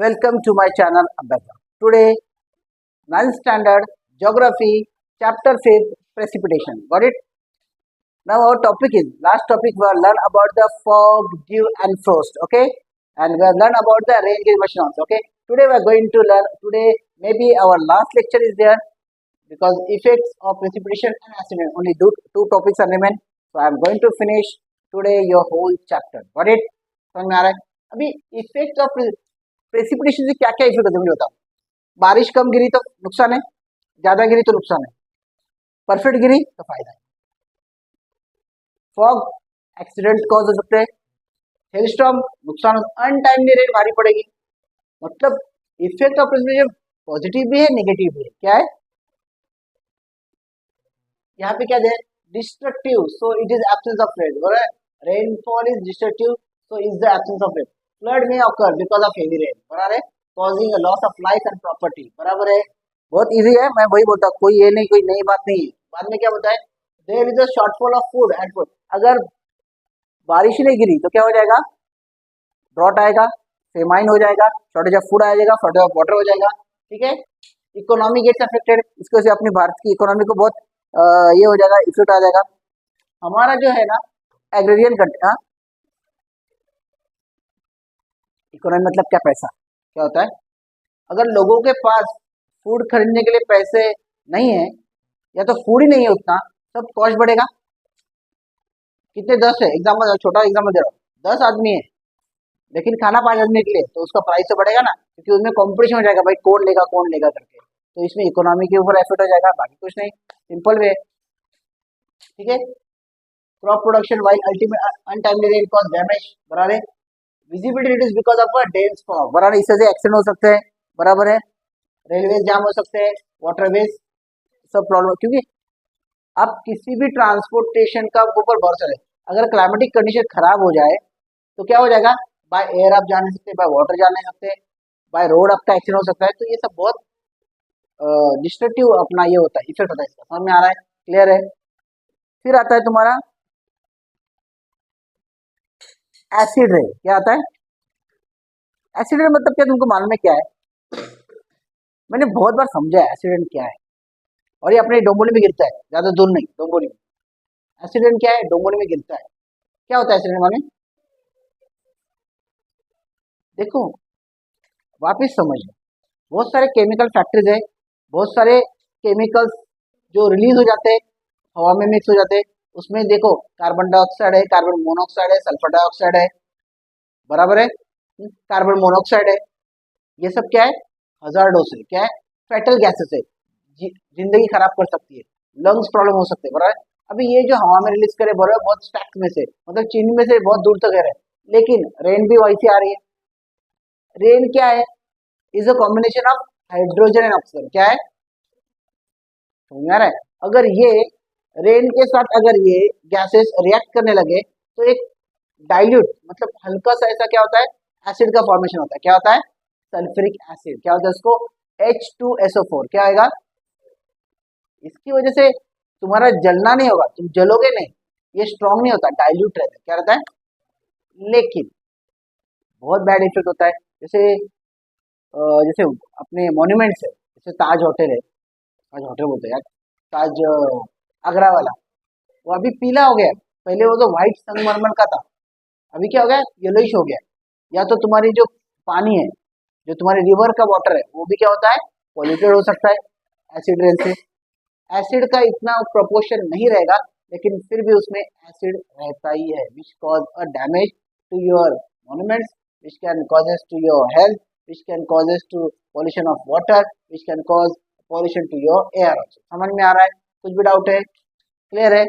Welcome to my channel Abheka. Today, 9th standard geography, chapter 5, precipitation. Got it? Now our topic is, last topic we have learned about the fog, dew and frost. Okay? And we have learned about the rain gauge machine also. Okay? Today we are going to learn, maybe our last lecture is there because effects of precipitation and accident. Only two topics are remain. So I am going to finish today your whole chapter. Got it? समझ में आ रहा है? अभी effect of precipitation से क्या क्या effect होते हैं मुझे बताओ। बारिश कम गिरी तो नुकसान है, ज्यादा गिरी तो नुकसान है, परफेक्ट गिरी तो फायदा है। फॉग एक्सीडेंट कॉज हो सकते हैं, हेलस्टॉर्म नुकसान, अनटाइमली रेन भारी पड़ेगी। मतलब इफेक्ट ऑफ प्रेसिपिटेशन पॉजिटिव भी है, नेगेटिव भी है। क्या है यहाँ पे, क्या है destructive, so it is absence of rain. Rainfall is destructive, so is the absence of rain. Flood may occur because of heavy rain, बराबर है, causing a loss of life and property, बराबर है। बहुत इजी है, मैं वही बोलता हूँ, कोई ये नहीं, कोई नई बात नहीं है। बाद में क्या होता है, there is a shortfall of food and food। अगर बारिश ही नहीं गिरी तो क्या हो जाएगा, ड्रॉट आएगा, फेमाइन हो जाएगा, शॉर्टेज ऑफ फूड आ जाएगा, शॉर्टेज ऑफ वाटर हो जाएगा। ठीक है, इकोनॉमी गेट्स अफेक्टेड, इसको से अपनी भारत की इकोनॉमी को बहुत ये हो जाएगा, इफेक्ट आ जाएगा। हमारा जो है ना एग्रेरियन कंट्री, इकोनॉमी मतलब क्या, पैसा क्या होता है। अगर लोगों के पास फूड खरीदने के लिए पैसे नहीं है या तो फूड ही नहीं है उतना, तब कॉस्ट बढ़ेगा। कितने 10 है, एग्जाम्पल छोटा एग्जाम्पल दे रहा हूँ, 10 आदमी है लेकिन खाना 5 आदमी के लिए, तो उसका प्राइस तो बढ़ेगा ना, क्योंकि उसमें कंपटीशन हो जाएगा, भाई कौन लेगा करके। तो इसमें इकोनॉमी के ऊपर एफेक्ट हो जाएगा, बाकी कुछ नहीं, सिंपल वे। ठीक है, crop production while ultimate untimely rain cause damage, बराबर है। Visibility reduce because of dense fog, बराबर, इससे एक्सीडेंट हो सकते हैं, बराबर है। रेलवे जाम हो सकते हैं, वाटरवेज सब प्रॉब्लम, क्योंकि आप किसी भी ट्रांसपोर्टेशन का ऊपर भरोसा है। अगर क्लाइमेटिक कंडीशन खराब हो जाए तो क्या हो जाएगा, बाय एयर आप जा नहीं सकते, बाय वाटर जा नहीं सकते, बाय रोड आपका एक्सीडेंट हो सकता है। तो ये सब बहुत डिस्ट्रक्टिव अपना ये होता है, इफेक्ट होता है इसका। समझ में आ रहा है, क्लियर है। फिर आता है तुम्हारा एसिड रेन। क्या आता है एसिड रेन, मतलब क्या, तुमको मालूम है क्या है? मैंने बहुत बार समझा है एसिड रेन क्या है, और ये अपने डोंबोली में गिरता है, ज्यादा दूर नहीं, डोंबोली में। एसिड रेन क्या है, डोंबोली में गिरता है। क्या होता है एसिड रेन माने, देखो वापिस समझो। बहुत सारे केमिकल फैक्ट्रीज है, बहुत सारे केमिकल्स जो रिलीज हो जाते हैं, हवा में मिक्स हो जाते हैं। उसमें देखो कार्बन डाइऑक्साइड है, कार्बन मोनोऑक्साइड है, सल्फर डाइऑक्साइड है, बराबर है, कार्बन मोनोऑक्साइड है। ये सब क्या है, हजार्डोस है, क्या है, फैटल गैसेस है, जिंदगी खराब कर सकती है, लंग्स प्रॉब्लम हो सकते हैं, बराबर। अभी ये जो हवा में रिलीज करे, बराबर, बहुत स्टैक में से, मतलब चीन में से बहुत दूर तक है, लेकिन रेन भी वैसी आ रही है। रेन क्या है, is a combination of hydrogen and oxygen. क्या है, समझ में आ रहा है। अगर ये रेन के साथ अगर ये गैसेस रिएक्ट करने लगे तो एक डाइल्यूट, मतलब हल्का सा ऐसा क्या होता है, एसिड का फॉर्मेशन होता है। क्या होता है, सल्फ्यूरिक एसिड। क्या होता है उसको, H2SO4। क्या आएगा, इसकी वजह से तुम्हारा जलना नहीं होगा, तुम जलोगे नहीं, ये स्ट्रॉन्ग नहीं होता, डाइल्यूट रहता है। क्या रहता है, लेकिन बहुत बैड इफेक्ट होता है। जैसे जैसे अपने मॉन्यूमेंट्स है, जैसे ताज होटल है, ताज होटल बोलते हैं यार, ताज आगरा वाला, वो अभी पीला हो गया। पहले वो तो व्हाइट संगमरमर का था, अभी क्या हो गया, येलोइश हो गया। या तो तुम्हारी जो पानी है, जो तुम्हारे रिवर का वाटर है, वो भी क्या होता है, पॉल्यूटेड हो सकता है एसिड रेन से। एसिड का इतना प्रोपोर्शन नहीं रहेगा, लेकिन फिर भी उसमें एसिड रहता ही है, which cause a damage to your monuments, which can causes to your health, which can causes to pollution of water, which can cause pollution to your air. समझ में आ रहा है, कुछ भी डाउट है, क्लियर है।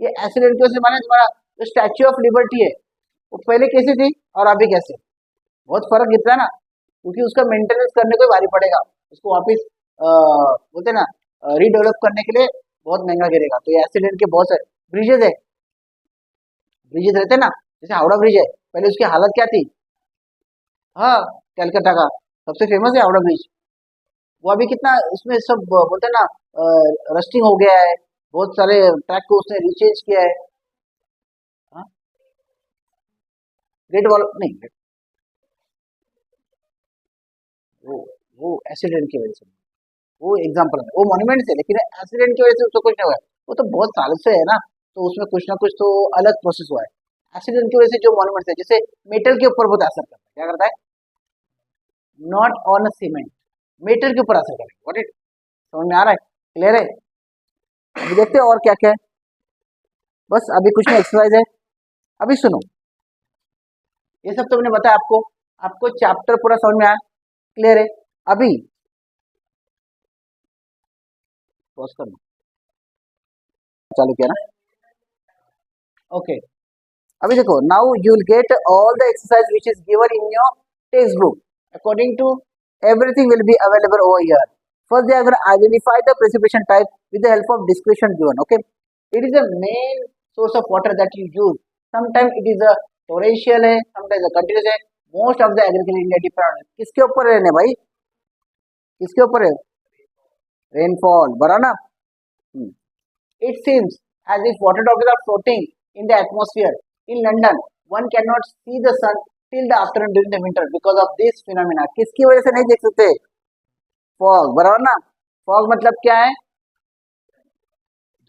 ये एसिड रेन की वजह से माने तुम्हारा जो स्टैच्यू ऑफ लिबर्टी है, वो पहले कैसी थी और अभी कैसे, बहुत फर्क दिखता है ना, क्योंकि उसका मेंटेनेंस करने को भारी पड़ेगा, उसको वापस बोलते ना रीडेवलप करने के लिए बहुत महंगा गिरेगा। तो ये एसिड रेन के बहुत सारे ब्रिजेज है, ब्रिजेज रहते हैं ना, जैसे हावड़ा ब्रिज है, पहले उसकी हालत क्या थी, हाँ, कलकत्ता का सबसे फेमस है हावड़ा ब्रिज, वो अभी कितना उसमें सब बोलते हैं ना रस्टिंग हो गया है, बहुत सारे ट्रैक को उसने रिचेंज किया है। हाँ, ग्रेट वॉल नहीं, वो वो एसिड रेन की वजह से, वो एग्जाम्पल है, वो मॉन्यूमेंट है, लेकिन एसिड रेन की वजह से उसको कुछ नहीं हुआ है। वो तो बहुत साल से है ना, तो उसमें कुछ ना कुछ तो अलग प्रोसेस हुआ है। एसिड रेन की वजह से जो मॉन्यूमेंट है, जैसे मेटल के ऊपर बहुत असर करता है, क्या करता है? Not on a cement, metal के ऊपर असर करेगा। व्हाट इट, समझ में आ रहा है? क्लियर है? अभी देखते हैं और क्या क्या है। बस अभी कुछ नहीं, एक्सरसाइज है। अभी सुनो, ये सब तो मैंने बताया आपको, आपको चैप्टर पूरा समझ में आया? क्लियर है? अभी पॉज करना, चालू किया ना? ओके, अभी देखो, now you will get all the exercise which is given in your text book according to, everything will be available over here. First, they are going to identify the precipitation type with the help of description given. Okay, it is the main source of water that you use. Sometimes it is a torrential है, sometimes a continuous है. Most of the agriculture in India depend on किसके ऊपर रहने भाई, किसके ऊपर है? Rainfall, बराबर ना? It seems as if water droplets are floating in the atmosphere. In London, one cannot see the sun till the afternoon during the winter because of this phenomena. किसकी वजह से नहीं देख सकते? फॉग, बराबर ना? फॉग मतलब क्या है?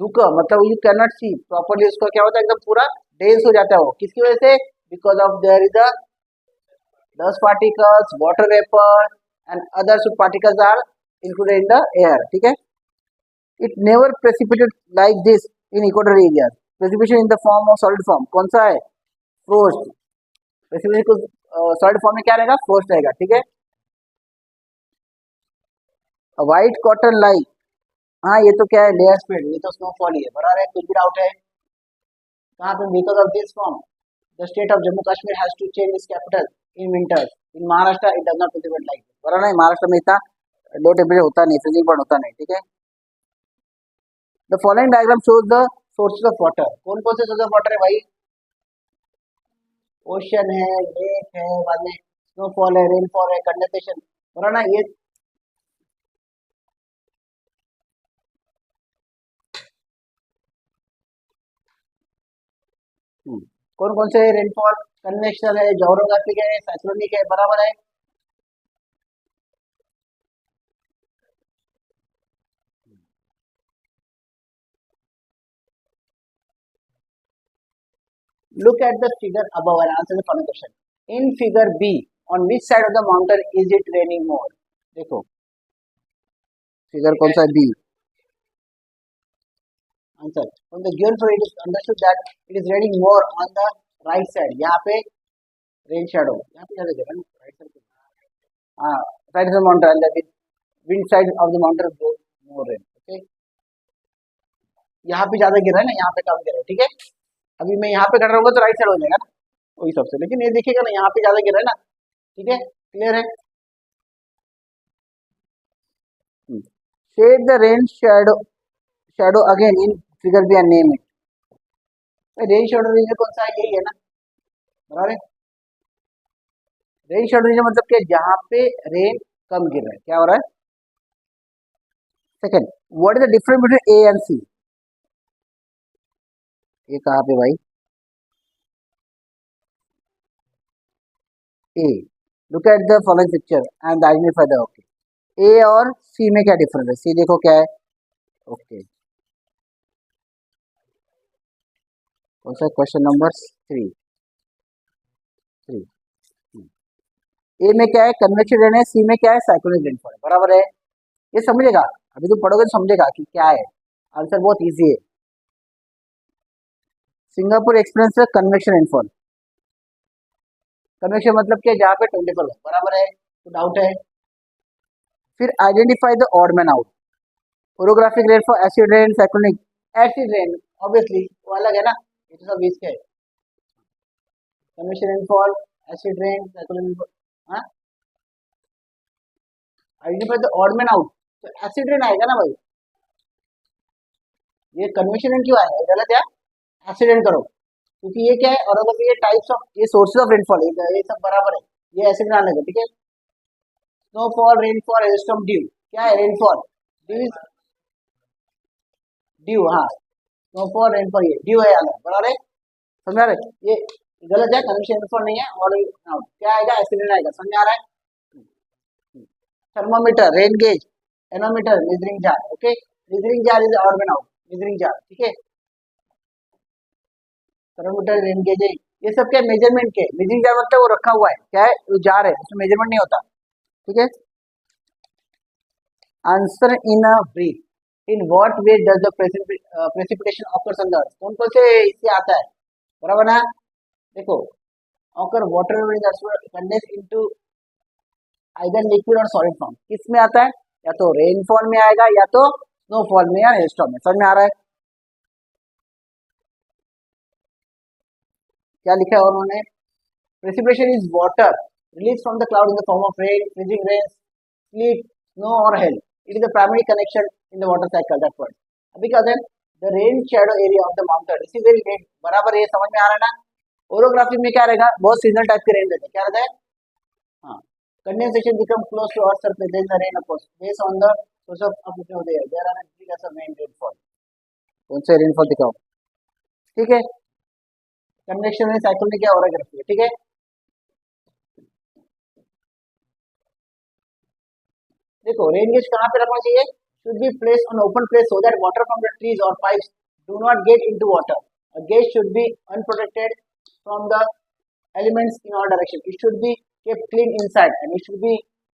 धुआं, मतलब you can not see properly, उसका क्या होता है, एकदम पूरा डेंस हो जाता है। वो किसकी वजह से? Because of their is the dust particles, water vapor and other particles are included in the air. ठीक है? It never precipitates like this in equatorial areas. Precipitation in the form of solid form कौन सा है? Frost. Precipitation को solid form में क्या रहेगा? Frost रहेगा। ठीक है? व्हाइट कॉटन लाइक, हाँ ये तो क्या है? लेयर स्प्रेड, ये तो स्नोफॉल ही है, बराबर है, कुछ भी डाउट है? कहाँ पे? Because of this form the state of Jammu Kashmir has to change its capital in winters. In Maharashtra it does not precipitate like, बराबर है, महाराष्ट्र में इतना लो टेम्परेचर होता नहीं, फ्रीजिंग पॉइंट होता नहीं। ठीक है? The following diagram shows the sources of water. कौन कौन से सोर्स ऑफ वाटर है भाई? ओशन है, लेक है, बाद में स्नोफॉल है, रेनफॉल है, कंडेंसेशन, बराबर ना? ये कौन कौन से? रेनफॉल, कन्वेक्शनल है, जोरोग्राफिक है, साइक्लोनिक है, बराबर है। Look at the figure above and answer the following question. In figure B, on which side of the mountain is it raining more? देखो फिगर कौन सा है? B. Answer, from the given figure it is understood that it is raining more on the right side. यहाँ पे rain shadow, यहाँ पे ज्यादा गिरा ना राइट साइड पे, हाँ side of the mountain, the wind side of the mountain blow more rain. Okay, यहाँ पे ज्यादा गिर रहा है ना, यहाँ पे कम गिर रहा है। ठीक है? अभी मैं यहाँ पे कर रहा हूँ तो राइट साइड हो जाएगा ना वही सबसे, लेकिन ये देखिएगा ना, यहाँ पे ज्यादा गिर रहा है ना। ठीक है? क्लियर है? Shade the rain shadow again in figure B and name it. Rain shadow region कौन सा है? यही है ना, बराबर है। रेन शैडो रीजन मतलब क्या? जहाँ पे रेन कम गिर रहा है, क्या हो रहा है? Second, what is the difference between A and C? ये कहाँ पे भाई? A, look at the following picture and identify the. Okay, A और सी में क्या डिफरेंस है? सी देखो क्या है? ओके, कौन सा? Question number 3। ए में क्या है? कन्वेक्शन रेन है, सी में क्या है? साइक्लोनिक रेनफॉल है, बराबर है। ये समझेगा, अभी तुम पढ़ोगे तो समझेगा कि क्या है। आंसर बहुत इजी है। Singapore experience convection rainfall. Convection मतलब क्या? जहाँ पे 24 है, बराबर है, तो डाउट है। फिर identify the odd man out. Orographic rain for acid rain, cyclonic. Acid rain obviously वो अलग है ना, ये तो सब इसके है। Convection rainfall, acid rain, cyclonic. हाँ, identify the odd man out, तो एसिड रेन आएगा ना भाई। ये कन्वेक्शन रेन क्यों आएगा? गलत है, एसिड रेन करो, क्योंकि ये क्या है? और अगर ये टाइप्स ऑफ, ये सोर्सेज ऑफ रेनफॉल, ये सब बराबर है, ये एसिड रेन आएगा। ठीक है? स्नोफॉल, रेनफॉल, एस्टम, ड्यू, क्या है? रेनफॉल, ड्यू इज ड्यू, हाँ, स्नोफॉल, रेनफॉल, ये ड्यू है अलग, बराबर है। समझ आ रहा है? ये गलत है, कन्वेक्शन रेनफॉल नहीं है। और क्या आएगा? एसिड रेन आएगा। समझ आ रहा है? Thermometer, rain gauge, nanometre, measuring jar. Okay, measuring jar is organ out, measuring jar. ठीक है, थर्मोमीटर, रेन गेज, ये सब क्या मेजरमेंट के, मेजरिंग जार मतलब वो रखा हुआ है, क्या है, वो जार है, उसमें मेजरमेंट नहीं होता। ठीक है, answer in a brief. In what way does the precipitation occurs on the earth, कौन कौन से इससे आता है, बराबर ना। देखो, occur water condense into either liquid और सॉलिड फॉर्म, किस में आता है, या तो रेनफॉल में आएगा या तो स्नोफॉल में या हेलस्टॉर्म में। समझ में आ रहा है क्या लिखा है उन्होंने। Precipitation is water release from the cloud in the form of rain, freezing rain, sleet, snow और hail. It is the primary connection in the water cycle, that word. अभी क्या है, the rain shadow area of the mountain is very red, बराबर, ये समझ में आ रहा है ना। ओरोग्राफी में क्या रहेगा, बहुत सीजनल टाइप के रेन रहते हैं, क्या रहता है, हाँ, condensation become close to earth surface, then the rain occurs based on the source of uplifting of the air, there are three types of rainfall। कौन से रेनफॉल दिखाओ, ठीक है, कन्वेक्शन में साइकिल में क्या हो रहा है, ठीक है। देखो, रेन गेज कहाँ पे रखना चाहिए, should be placed on open place so that water from the trees or pipes do not get into water। A gauge should be unprotected from the elements in all direction, it should be kept clean inside and it should be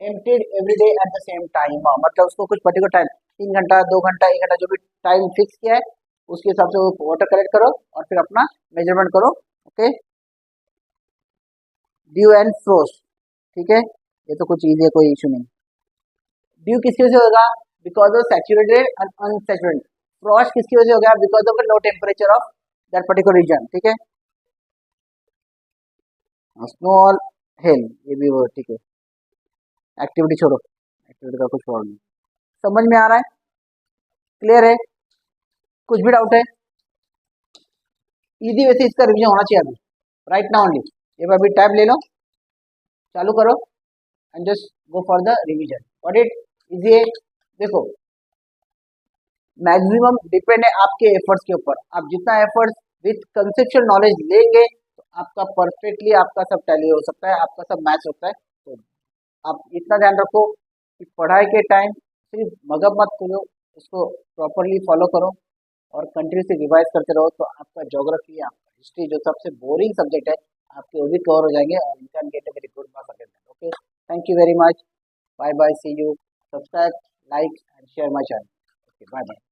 emptied every day at the same time। मतलब उसको कुछ particular time, 3 घंटा, 2 घंटा, 1 घंटा, जो भी time fix किया है उसके हिसाब से वो वाटर कलेक्ट करो और फिर अपना मेजरमेंट करो। ओके, ड्यू एंड फ्रोस्ट, ठीक है, ये तो कुछ इजी है, कोई इशू नहीं। ड्यू किसकी वजह से होगा, because of saturated and unsaturated. Frost किसकी वजह से होगा, because of low temperature of that particular region. ठीक है, स्नो और हेल, ये भी वो, ठीक है। एक्टिविटी छोड़ो, एक्टिविटी का कुछ प्रॉब्लम नहीं, समझ में आ रहा है, क्लियर है, कुछ भी डाउट है। इजी वैसे इसका रिवीजन होना चाहिए अभी, राइट नाउ ओनली। ये अभी टैब ले लो, चालू करो and just go for the revision. What it easy है, देखो, मैक्सिमम डिपेंड है आपके एफर्ट्स के ऊपर। आप जितना एफर्ट्स विथ कंसेप्चुअल नॉलेज लेंगे तो आपका परफेक्टली आपका सब टैली हो सकता है, आपका सब मैच होता है। तो आप इतना ध्यान रखो कि पढ़ाई के टाइम सिर्फ मगब मत करो, उसको प्रॉपरली फॉलो करो और कंटिन्यूसली रिवाइज करते रहो, तो आपका ज्योग्राफी, आपका हिस्ट्री जो सबसे बोरिंग सब्जेक्ट है, आपके वो भी कवर हो जाएंगे और you can get a very good marks again. Okay, thank you very much, bye bye, see you, subscribe, like and share my channel. Okay, bye bye.